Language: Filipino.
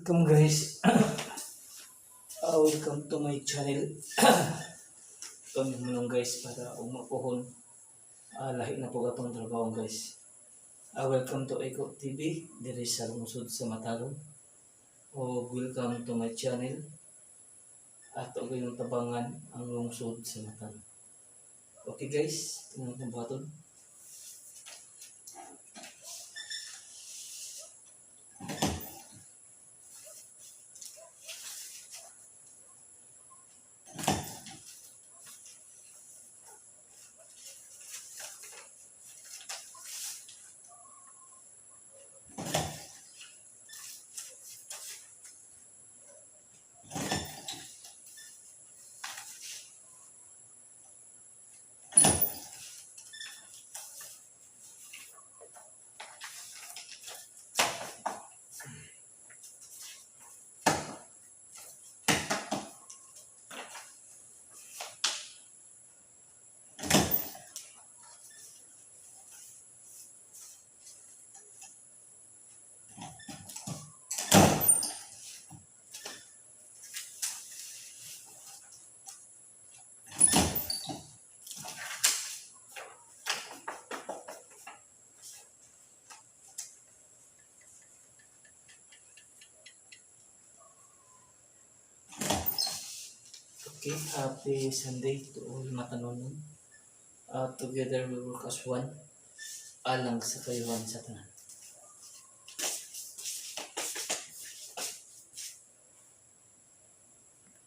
Welcome guys. Welcome to my channel. Kami mo guys para umapuhon. Lahi na po atong trabaho guys. Welcome to Eko TV. Diri sa lungsod sa Matarong. Welcome to my channel. At ito yung tabangan ang lungsod sa Matarong. Okay guys, tingnan natin baton. Okay, happy Sunday to all Matanon. Together we work as one. Alang sa kayuhan sa tanan.